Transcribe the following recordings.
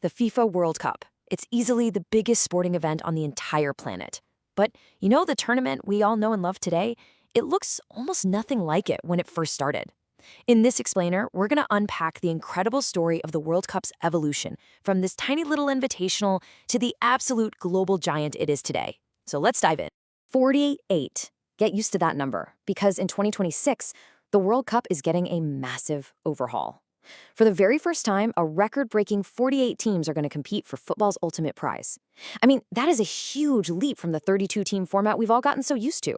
The FIFA World Cup. It's easily the biggest sporting event on the entire planet. But the tournament we all know and love today? It looks almost nothing like it when it first started. In this explainer, we're going to unpack the incredible story of the World Cup's evolution from this tiny little invitational to the absolute global giant it is today. So let's dive in. 48. Get used to that number, because in 2026, the World Cup is getting a massive overhaul. For the very first time, a record-breaking 48 teams are going to compete for football's ultimate prize. I mean, that is a huge leap from the 32-team format we've all gotten so used to.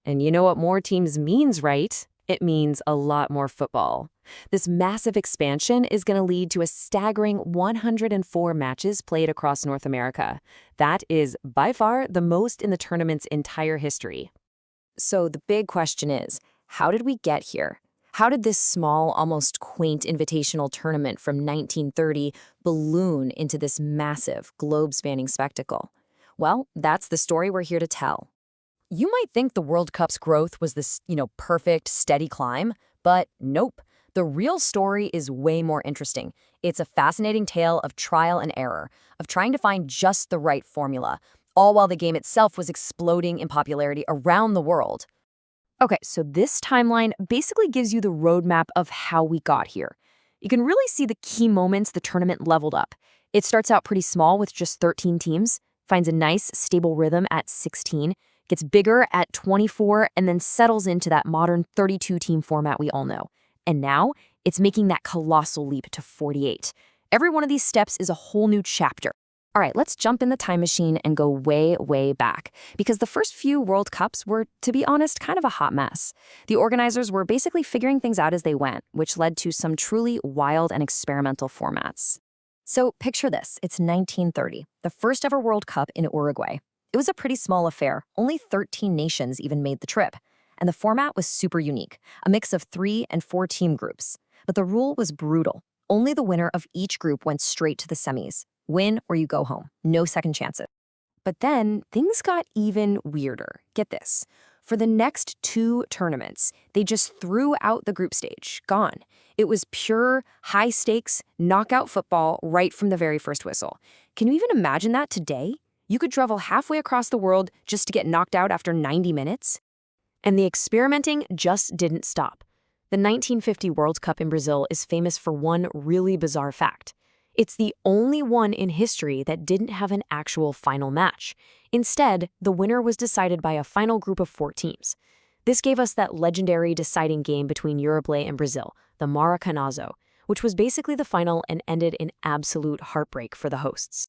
And you know what more teams means, right? It means a lot more football. This massive expansion is going to lead to a staggering 104 matches played across North America. That is, by far, the most in the tournament's entire history. So the big question is, how did we get here? How did this small, almost quaint invitational tournament from 1930 balloon into this massive, globe-spanning spectacle? Well, that's the story we're here to tell. You might think the World Cup's growth was this, perfect, steady climb, but nope. The real story is way more interesting. It's a fascinating tale of trial and error, of trying to find just the right formula, all while the game itself was exploding in popularity around the world. Okay, so this timeline basically gives you the roadmap of how we got here. You can really see the key moments the tournament leveled up. It starts out pretty small with just 13 teams, finds a nice, stable rhythm at 16, gets bigger at 24, and then settles into that modern 32-team format we all know. And now, it's making that colossal leap to 48. Every one of these steps is a whole new chapter. All right, let's jump in the time machine and go way, way back, because the first few World Cups were, to be honest, kind of a hot mess. The organizers were basically figuring things out as they went, which led to some truly wild and experimental formats. So picture this, it's 1930, the first ever World Cup in Uruguay. It was a pretty small affair, only 13 nations even made the trip. And the format was super unique, a mix of 3 and 4 team groups. But the rule was brutal. Only the winner of each group went straight to the semis. Win or you go home. No second chances. But then things got even weirder. Get this. For the next 2 tournaments, they just threw out the group stage. Gone. It was pure, high-stakes, knockout football right from the very first whistle. Can you even imagine that today? You could travel halfway across the world just to get knocked out after 90 minutes? And the experimenting just didn't stop. The 1950 World Cup in Brazil is famous for one really bizarre fact. It's the only one in history that didn't have an actual final match. Instead, the winner was decided by a final group of 4 teams. This gave us that legendary deciding game between Uruguay and Brazil, the Maracanazo, which was basically the final and ended in absolute heartbreak for the hosts.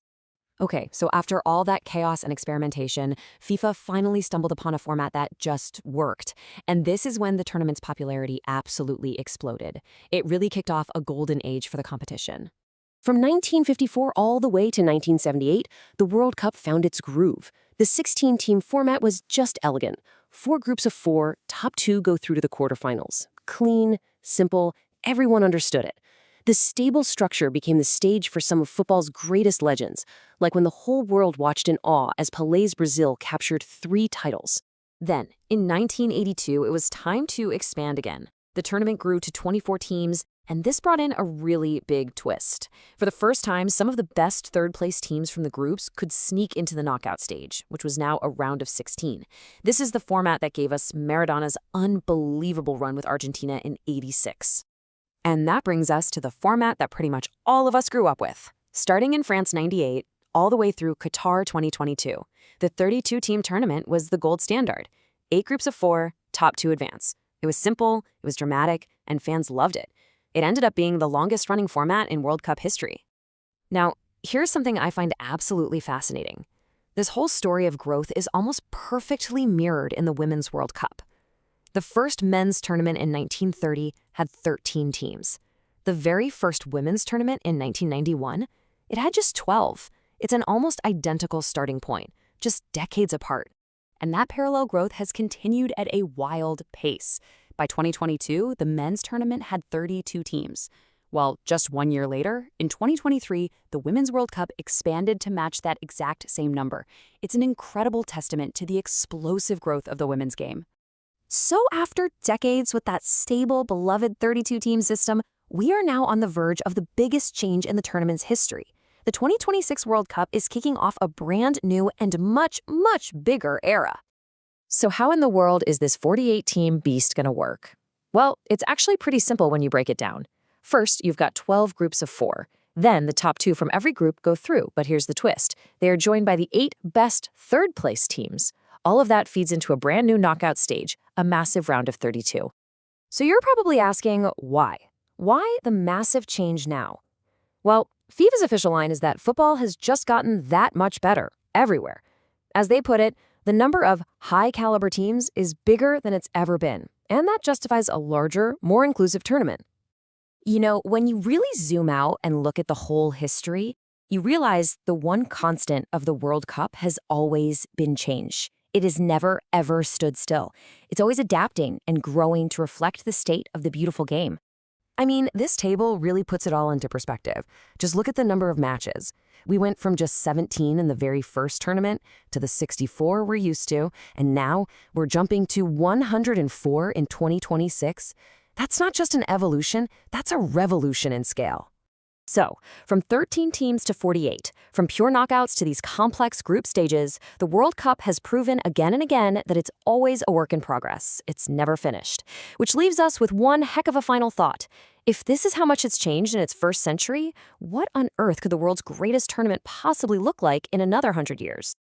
Okay, so after all that chaos and experimentation, FIFA finally stumbled upon a format that just worked. And this is when the tournament's popularity absolutely exploded. It really kicked off a golden age for the competition. From 1954 all the way to 1978, the World Cup found its groove. The 16-team format was just elegant. 4 groups of 4, top 2 go through to the quarterfinals. Clean, simple, everyone understood it. The stable structure became the stage for some of football's greatest legends, like when the whole world watched in awe as Pelé's Brazil captured 3 titles. Then, in 1982, it was time to expand again. The tournament grew to 24 teams, and this brought in a really big twist. For the first time, some of the best third-place teams from the groups could sneak into the knockout stage, which was now a round of 16. This is the format that gave us Maradona's unbelievable run with Argentina in '86. And that brings us to the format that pretty much all of us grew up with. Starting in France '98, all the way through Qatar 2022, the 32-team tournament was the gold standard. 8 groups of 4, top 2 advance. It was simple, it was dramatic, and fans loved it. It ended up being the longest-running format in World Cup history. Now, here's something I find absolutely fascinating. This whole story of growth is almost perfectly mirrored in the Women's World Cup. The first men's tournament in 1930 had 13 teams. The very first women's tournament in 1991, it had just 12. It's an almost identical starting point, just decades apart. And that parallel growth has continued at a wild pace. By 2022, the men's tournament had 32 teams. While just 1 year later, in 2023, the Women's World Cup expanded to match that exact same number. It's an incredible testament to the explosive growth of the women's game. So after decades with that stable, beloved 32-team system, we are now on the verge of the biggest change in the tournament's history. the 2026 World Cup is kicking off a brand new and much, much bigger era. So how in the world is this 48-team beast going to work? Well, it's actually pretty simple when you break it down. First, you've got 12 groups of 4. Then the top 2 from every group go through, but here's the twist. They are joined by the 8 best third-place teams. All of that feeds into a brand new knockout stage, a massive round of 32. So you're probably asking, why? Why the massive change now? Well, FIFA's official line is that football has just gotten that much better, everywhere. As they put it, the number of high-caliber teams is bigger than it's ever been, and that justifies a larger, more inclusive tournament. You know, when you really zoom out and look at the whole history, you realize the one constant of the World Cup has always been change. It has never, ever stood still. It's always adapting and growing to reflect the state of the beautiful game. I mean, this table really puts it all into perspective. Just look at the number of matches. We went from just 17 in the very first tournament to the 64 we're used to, and now we're jumping to 104 in 2026. That's not just an evolution, that's a revolution in scale. So, from 13 teams to 48, from pure knockouts to these complex group stages, the World Cup has proven again and again that it's always a work in progress. It's never finished. Which leaves us with one heck of a final thought. If this is how much it's changed in its first century, what on earth could the world's greatest tournament possibly look like in another 100 years?